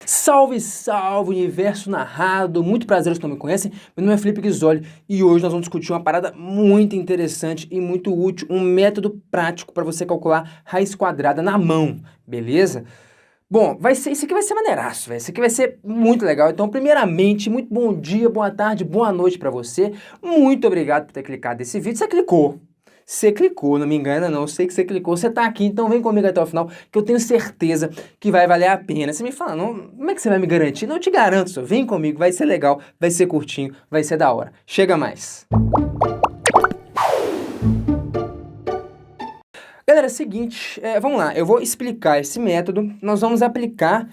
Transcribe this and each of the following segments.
Salve, salve, universo narrado, muito prazer aos que não me conhecem, meu nome é Felipe Ghisoli e hoje nós vamos discutir uma parada muito interessante e muito útil, um método prático para você calcular raiz quadrada na mão, beleza? Bom, isso aqui vai ser maneiraço, velho, isso aqui vai ser muito legal, então primeiramente, muito bom dia, boa tarde, boa noite para você, muito obrigado por ter clicado nesse vídeo, você clicou, não me engana não, eu sei que você clicou, você tá aqui, então vem comigo até o final, que eu tenho certeza que vai valer a pena. Você me fala, não, como é que você vai me garantir? Não, eu te garanto, só vem comigo, vai ser legal, vai ser curtinho, vai ser da hora. Chega mais. Galera, é o seguinte, vamos lá, eu vou explicar esse método, nós vamos aplicar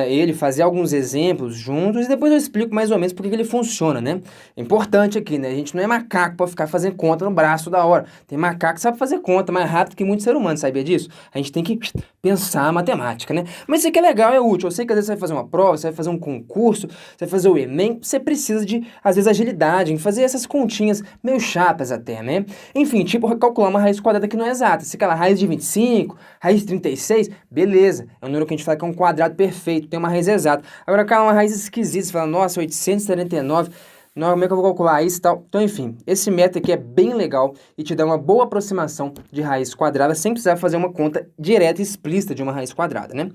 ele, fazer alguns exemplos juntos e depois eu explico mais ou menos por que ele funciona, né? É importante aqui, né? A gente não é macaco para ficar fazendo conta no braço da hora. Tem macaco que sabe fazer conta mais rápido que muito ser humano, sabia disso? A gente tem que pensar a matemática, né? Mas isso aqui é legal, é útil. Eu sei que às vezes você vai fazer uma prova, você vai fazer um concurso, você vai fazer o Enem, você precisa de, às vezes, agilidade em fazer essas continhas meio chatas até, né? Enfim, tipo, calcular uma raiz quadrada que não é exata. Se aquela raiz de 25, raiz de 36, beleza. É um número que a gente fala que é um quadrado perfeito, tem uma raiz exata. Agora, aquela uma raiz esquisita, você fala, nossa, 879, não, como é que eu vou calcular isso e tal? Então, enfim, esse método aqui é bem legal e te dá uma boa aproximação de raiz quadrada sem precisar fazer uma conta direta e explícita de uma raiz quadrada, né?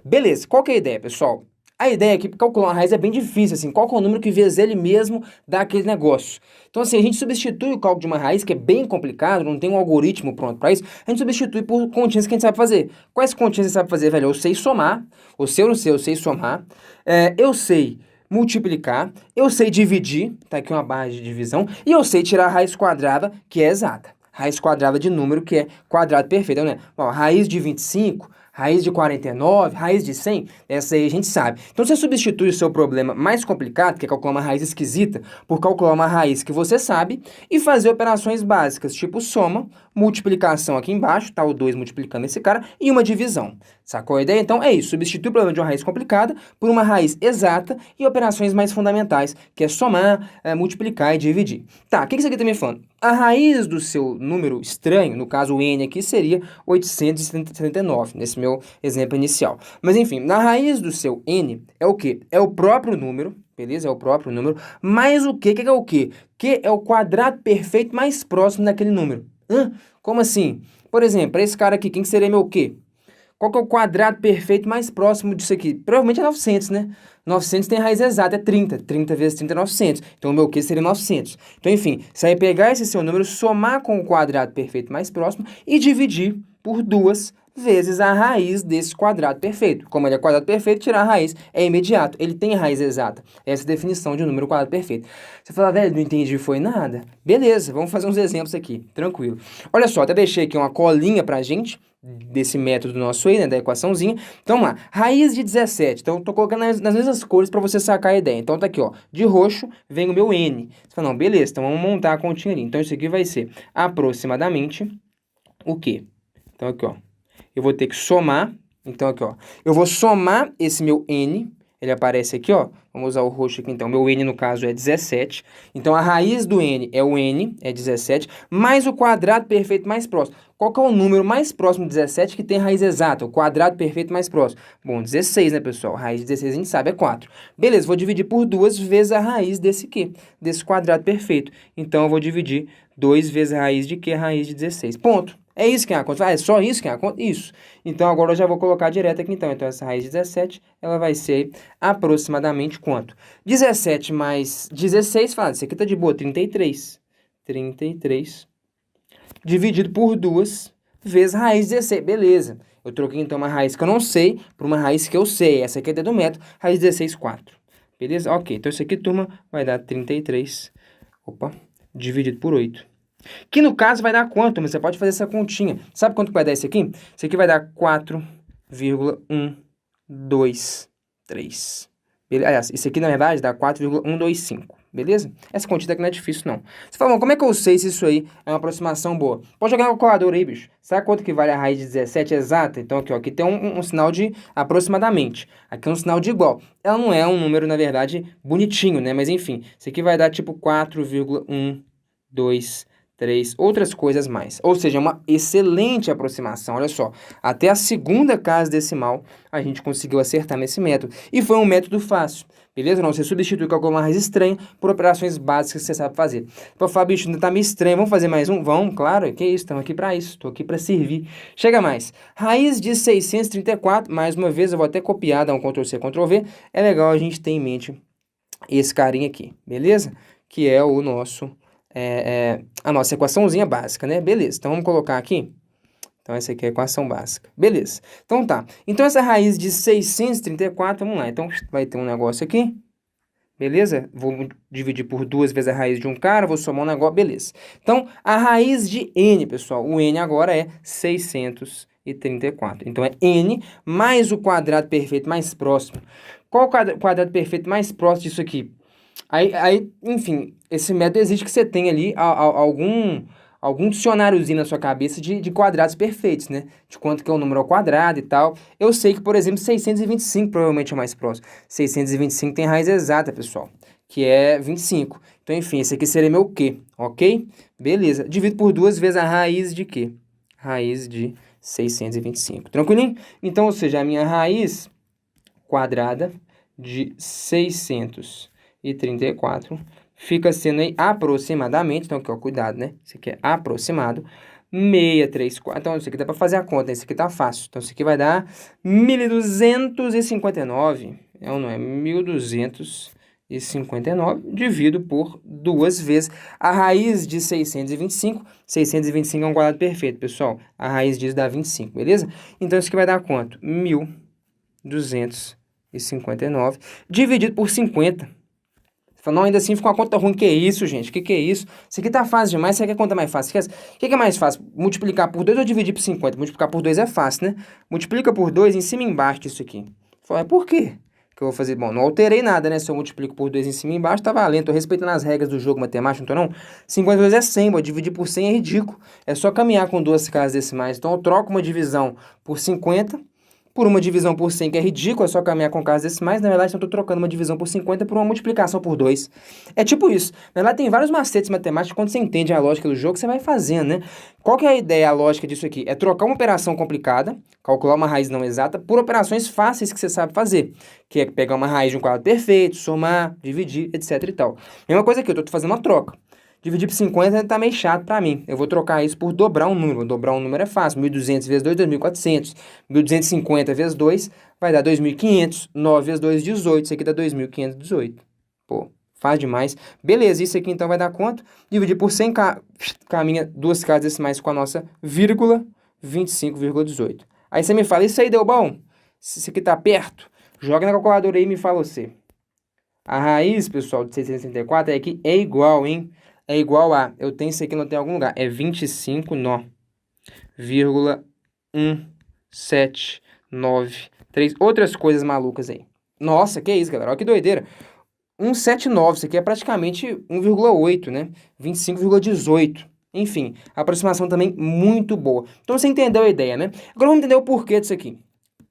Beleza, qual que é a ideia, pessoal? A ideia é que calcular uma raiz é bem difícil, assim, qual que é o número que vezes ele mesmo dá aquele negócio. Então, assim, a gente substitui o cálculo de uma raiz, que é bem complicado, não tem um algoritmo pronto para isso, a gente substitui por continhas que a gente sabe fazer. Quais continhas você sabe fazer, velho? Eu sei somar, eu não sei, eu sei somar, eu sei multiplicar, eu sei dividir, tá aqui uma barra de divisão, e eu sei tirar a raiz quadrada, que é exata. Raiz quadrada de número, que é quadrado perfeito, né? Bom, raiz de 25, raiz de 49, raiz de 100, essa aí a gente sabe. Então você substitui o seu problema mais complicado, que é calcular uma raiz esquisita, por calcular uma raiz que você sabe e fazer operações básicas, tipo soma, multiplicação aqui embaixo, tá o 2 multiplicando esse cara, e uma divisão. Sacou a ideia? Então é isso, substitui o problema de uma raiz complicada por uma raiz exata e operações mais fundamentais, que é somar, multiplicar e dividir. Tá, o que isso aqui tá me falando? A raiz do seu número estranho, no caso o n aqui, seria 879, nesse meu exemplo inicial. Mas enfim, na raiz do seu n é o quê? É o próprio número, beleza? É o próprio número, mais o quê? O que é o quê? Que é o quadrado perfeito mais próximo daquele número. Hã? Como assim? Por exemplo, para esse cara aqui, quem seria meu quê? Qual que é o quadrado perfeito mais próximo disso aqui? Provavelmente é 900, né? 900 tem raiz exata, é 30. 30 vezes 30 é 900. Então, o meu Q seria 900. Então, enfim, você vai pegar esse seu número, somar com o quadrado perfeito mais próximo e dividir por 2 vezes a raiz desse quadrado perfeito. Como ele é quadrado perfeito, tirar a raiz é imediato. Ele tem raiz exata. Essa é a definição de um número quadrado perfeito. Você fala, velho, não entendi, foi nada. Beleza, vamos fazer uns exemplos aqui, tranquilo. Olha só, até deixei aqui uma colinha pra gente desse método nosso aí, né, da equaçãozinha. Então, vamos lá, raiz de 17. Então, eu tô colocando nas mesmas cores para você sacar a ideia. Então, tá aqui, ó, de roxo vem o meu n. Você fala, não, beleza, então vamos montar a continha ali. Então, isso aqui vai ser aproximadamente o quê? Então, aqui, ó, eu vou ter que somar. Então, aqui, ó, eu vou somar esse meu n. Ele aparece aqui, ó. Vamos usar o roxo aqui, então. Meu n, no caso, é 17. Então, a raiz do n é o n, é 17, mais o quadrado perfeito mais próximo. Qual que é o número mais próximo de 17 que tem raiz exata? O quadrado perfeito mais próximo. Bom, 16, né, pessoal? Raiz de 16 a gente sabe, é 4. Beleza, vou dividir por 2 vezes a raiz desse quê? Desse quadrado perfeito. Então, eu vou dividir 2 vezes a raiz de quê? Raiz de 16. Ponto. É isso que é a conta. Ah, é só isso que é a conta? Isso. Então, agora eu já vou colocar direto aqui, então. Então, essa raiz de 17, ela vai ser aproximadamente quanto? 17 mais 16, fala, isso aqui tá de boa, 33. 33 dividido por 2 vezes raiz de 16. Beleza. Eu troquei, então, uma raiz que eu não sei por uma raiz que eu sei. Essa aqui é do método, raiz de 16, 4. Beleza? Ok. Então, isso aqui, turma, vai dar 33, dividido por 8. Que no caso vai dar quanto? Mas você pode fazer essa continha. Sabe quanto vai dar isso aqui? Isso aqui vai dar 4,123. Aliás, isso aqui na verdade dá 4,125. Beleza? Essa continha aqui não é difícil, não. Você fala, bom, como é que eu sei se isso aí é uma aproximação boa? Pode jogar na calculadora aí, bicho. Sabe quanto que vale a raiz de 17 exata? Então, aqui, ó, aqui tem um sinal de aproximadamente. Aqui é um sinal de igual. Ela não é um número, na verdade, bonitinho, né? Mas, enfim, isso aqui vai dar tipo 4,123. 3 outras coisas mais. Ou seja, é uma excelente aproximação. Olha só, até a segunda casa decimal a gente conseguiu acertar nesse método. E foi um método fácil, beleza? Não, você substitui o cálculo mais estranho por operações básicas que você sabe fazer. Pô, Fábio, isso ainda tá meio estranho. Vamos fazer mais um? Vamos, claro. Que isso, estamos aqui para isso. Estou aqui para servir. Chega mais. Raiz de 634, mais uma vez, eu vou até copiar, dar um Ctrl+C, Ctrl+V. É legal a gente ter em mente esse carinha aqui, beleza? Que é o nosso... a nossa equaçãozinha básica, né? Beleza, então vamos colocar aqui. Então, essa aqui é a equação básica. Beleza. Então, tá. Então, essa raiz de 634, vamos lá. Então, vai ter um negócio aqui. Beleza? Vou dividir por 2 vezes a raiz de um cara, vou somar um negócio. Beleza. Então, a raiz de n, pessoal. O n agora é 634. Então, é n mais o quadrado perfeito mais próximo. Qual o quadrado perfeito mais próximo disso aqui? Aí, enfim, esse método exige que você tenha ali algum dicionáriozinho na sua cabeça de quadrados perfeitos, né? De quanto que é o número ao quadrado e tal. Eu sei que, por exemplo, 625 provavelmente é o mais próximo. 625 tem raiz exata, pessoal, que é 25. Então, enfim, esse aqui seria meu Q, ok? Beleza. Divido por 2 vezes a raiz de quê? Raiz de 625. Tranquilinho? Então, ou seja, a minha raiz quadrada de 634 fica sendo aí aproximadamente, então aqui ó, cuidado, né? Isso aqui é aproximado, 634, então isso aqui dá para fazer a conta, né? Isso aqui tá fácil, então isso aqui vai dar 1.259, é ou não é? 1.259 dividido por 2 vezes a raiz de 625, 625 é um quadrado perfeito, pessoal, a raiz disso dá 25, beleza? Então isso aqui vai dar quanto? 1.259 dividido por 50. Você fala, não, ainda assim ficou uma conta ruim. Que isso, gente? Que é isso? Isso aqui tá fácil demais. Você quer conta mais fácil? O que é mais fácil? Multiplicar por 2 ou dividir por 50? Multiplicar por 2 é fácil, né? Multiplica por 2 em cima e embaixo disso aqui. Fala, por quê que eu vou fazer? Bom, não alterei nada, né? Se eu multiplico por 2 em cima e embaixo, tá valendo. Tô respeitando as regras do jogo matemático, não tô não? 52 é 100, vou dividir por 100 é ridículo. É só caminhar com duas casas decimais. Então eu troco uma divisão por 50... por uma divisão por 100, que é ridículo, é só caminhar com casas decimais. Na verdade, eu estou trocando uma divisão por 50 por uma multiplicação por 2. É tipo isso. Na verdade, tem vários macetes matemáticos, quando você entende a lógica do jogo, você vai fazendo, né? Qual que é a ideia, a lógica disso aqui? É trocar uma operação complicada, calcular uma raiz não exata, por operações fáceis que você sabe fazer, que é pegar uma raiz de um quadrado perfeito, somar, dividir, etc e tal. Mesma coisa aqui, eu estou fazendo uma troca. Dividir por 50 tá meio chato para mim. Eu vou trocar isso por dobrar um número. Dobrar um número é fácil. 1.200 vezes 2, 2.400. 1.250 vezes 2 vai dar 2.500. 9 vezes 2, 18. Isso aqui dá 2.518. Pô, faz demais. Beleza, isso aqui então vai dar quanto? Dividir por 100, caminha duas casas decimais com a nossa vírgula, 25,18. Aí você me fala, isso aí deu bom? Isso aqui tá perto? Joga na calculadora aí e me fala você. A raiz, pessoal, de 634 é que é igual, hein? É igual a, eu tenho isso aqui, não tem em algum lugar, é 25 nó, vírgula 179,3, outras coisas malucas aí. Nossa, que isso, galera, olha que doideira. 179, isso aqui é praticamente 1,8, né? 25,18. Enfim, a aproximação também muito boa. Então você entendeu a ideia, né? Agora vamos entender o porquê disso aqui.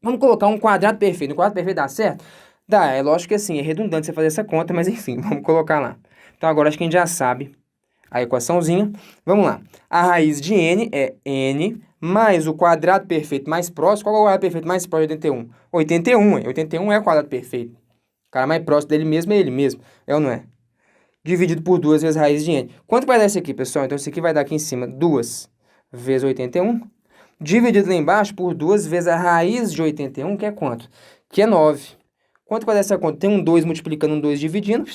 Vamos colocar um quadrado perfeito. Um quadrado perfeito dá certo? Dá, é lógico que assim, é redundante você fazer essa conta, mas enfim, vamos colocar lá. Então agora acho que a gente já sabe a equaçãozinha. Vamos lá. A raiz de n é n mais o quadrado perfeito mais próximo. Qual é o quadrado perfeito mais próximo de 81? 81, 81 é o quadrado perfeito. O cara mais próximo dele mesmo é ele mesmo. É ou não é? Dividido por 2 vezes a raiz de n. Quanto vai dar isso aqui, pessoal? Então isso aqui vai dar aqui em cima 2 vezes 81. Dividido lá embaixo por 2 vezes a raiz de 81, que é quanto? Que é 9. Quanto vai dar essa conta? Tem um 2 multiplicando um 2 dividindo.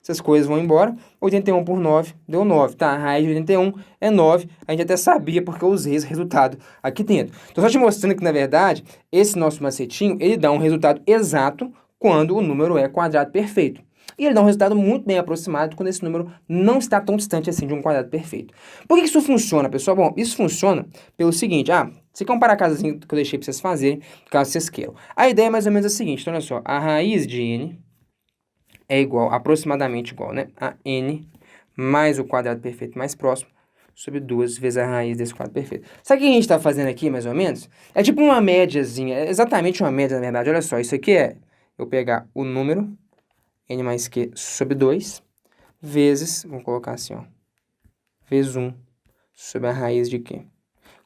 Essas coisas vão embora. 81 por 9 deu 9, tá? A raiz de 81 é 9. A gente até sabia porque eu usei esse resultado aqui dentro. Estou só te mostrando que, na verdade, esse nosso macetinho, ele dá um resultado exato quando o número é quadrado perfeito. E ele dá um resultado muito bem aproximado quando esse número não está tão distante assim de um quadrado perfeito. Por que isso funciona, pessoal? Bom, isso funciona pelo seguinte, você comparar a casazinha que eu deixei para vocês fazerem, caso vocês queiram. A ideia é mais ou menos a seguinte, então olha só, a raiz de n é igual, aproximadamente igual, né, a n mais o quadrado perfeito mais próximo sobre 2 vezes a raiz desse quadrado perfeito. Sabe o que a gente está fazendo aqui, mais ou menos? É tipo uma médiazinha, é exatamente uma média, na verdade, olha só, isso aqui é eu pegar o número n mais q sobre 2 vezes, vamos colocar assim, ó, vezes 1 sobre a raiz de quê?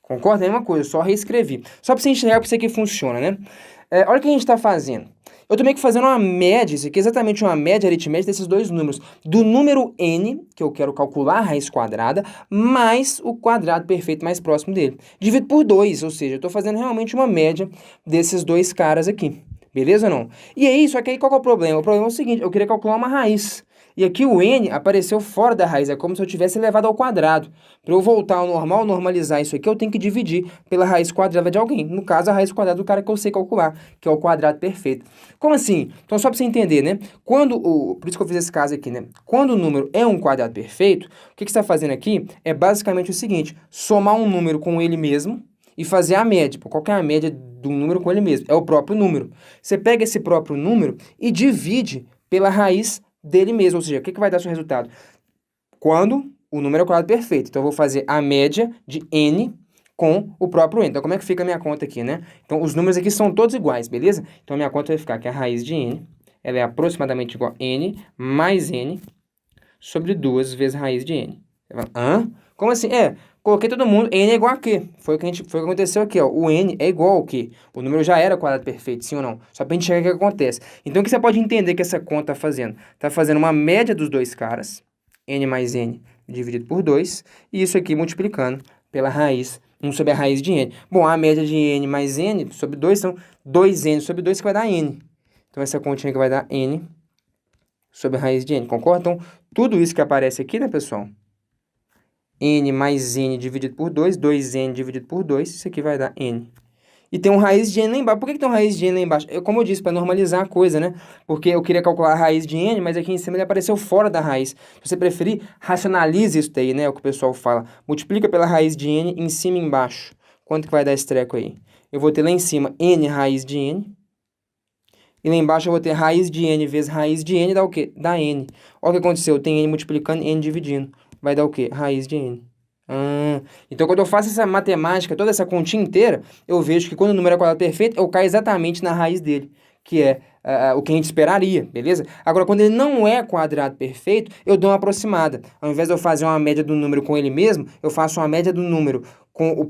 Concorda? É a mesma coisa, eu só reescrevi. Só para você enxergar para você que funciona, né? Olha o que a gente está fazendo. Eu tô meio que fazendo uma média, isso aqui é exatamente uma média aritmética desses dois números. Do número n, que eu quero calcular a raiz quadrada, mais o quadrado perfeito mais próximo dele. Divido por 2, ou seja, eu tô fazendo realmente uma média desses dois caras aqui. Beleza ou não? E aí, só que aí qual que é o problema? O problema é o seguinte, eu queria calcular uma raiz. E aqui o n apareceu fora da raiz, é como se eu tivesse elevado ao quadrado. Para eu voltar ao normal, normalizar isso aqui, eu tenho que dividir pela raiz quadrada de alguém. No caso, a raiz quadrada do cara que eu sei calcular, que é o quadrado perfeito. Como assim? Então, só para você entender, né? Por isso que eu fiz esse caso aqui, né? Quando o número é um quadrado perfeito, o que você está fazendo aqui é basicamente o seguinte, somar um número com ele mesmo e fazer a média. Qual que é a média do número com ele mesmo? É o próprio número. Você pega esse próprio número e divide pela raiz dele mesmo, ou seja, o que vai dar seu resultado? Quando o número é o quadrado perfeito. Então, eu vou fazer a média de n com o próprio n. Então, como é que fica a minha conta aqui, né? Então, os números aqui são todos iguais, beleza? Então, a minha conta vai ficar que a raiz de n, ela é aproximadamente igual a n mais n sobre 2 vezes a raiz de n. Você fala, hã? Como assim? Coloquei todo mundo, n é igual a quê? Foi o que aconteceu aqui, ó. O n é igual ao quê? O número já era quadrado perfeito, sim ou não? Só pra gente chegar o que acontece. Então, o que você pode entender que essa conta tá fazendo? Tá fazendo uma média dos dois caras, n mais n dividido por 2, e isso aqui multiplicando pela raiz, 1 sobre a raiz de n. Bom, a média de n mais n sobre 2 são 2n sobre 2, que vai dar n. Então, essa continha aqui vai dar n sobre a raiz de n, concorda? Então, tudo isso que aparece aqui, né, pessoal? N mais n dividido por 2, 2n dividido por 2, isso aqui vai dar n. E tem um raiz de n lá embaixo. Por que tem um raiz de n lá embaixo? Como eu disse, para normalizar a coisa, né? Porque eu queria calcular a raiz de n, mas aqui em cima ele apareceu fora da raiz. Se você preferir, racionalize isso daí, né? É o que o pessoal fala. Multiplica pela raiz de n em cima e embaixo. Quanto que vai dar esse treco aí? Eu vou ter lá em cima n raiz de n. E lá embaixo eu vou ter raiz de n vezes raiz de n, dá o quê? Dá n. Olha o que aconteceu. Tem n multiplicando, n dividindo. Vai dar o quê? Raiz de n. Então, quando eu faço essa matemática, toda essa continha inteira, eu vejo que quando o número é quadrado perfeito, eu caio exatamente na raiz dele, que é o que a gente esperaria, beleza? Agora, quando ele não é quadrado perfeito, eu dou uma aproximada. Ao invés de eu fazer uma média do número com ele mesmo, eu faço uma média do número com o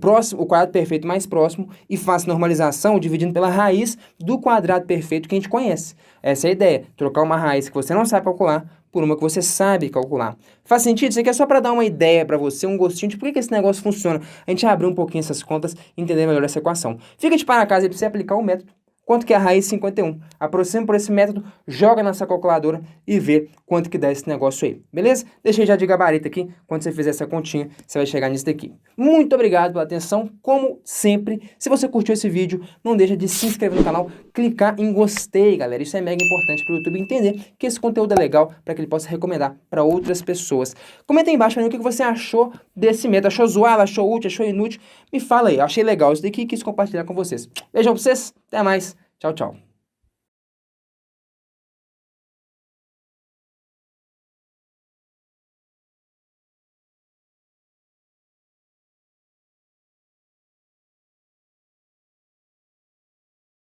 quadrado perfeito mais próximo e faço normalização dividindo pela raiz do quadrado perfeito que a gente conhece. Essa é a ideia, trocar uma raiz que você não sabe calcular por uma que você sabe calcular. Faz sentido? Isso aqui é só para dar uma ideia para você, um gostinho de por que esse negócio funciona. A gente abrir um pouquinho essas contas e entender melhor essa equação. Fica de para casa aí para você aplicar o método. Quanto que é a raiz de 51? Aproxima por esse método, joga nessa calculadora e vê quanto que dá esse negócio aí, beleza? Deixei já de gabarito aqui, quando você fizer essa continha, você vai chegar nisso daqui. Muito obrigado pela atenção, como sempre. Se você curtiu esse vídeo, não deixa de se inscrever no canal, clicar em gostei, galera. Isso é mega importante para o YouTube entender que esse conteúdo é legal, para que ele possa recomendar para outras pessoas. Comenta aí embaixo pra mim o que você achou desse método. Achou zoado, achou útil, achou inútil? Me fala aí, achei legal isso daqui e quis compartilhar com vocês. Beijão pra vocês, até mais. Tchau, tchau.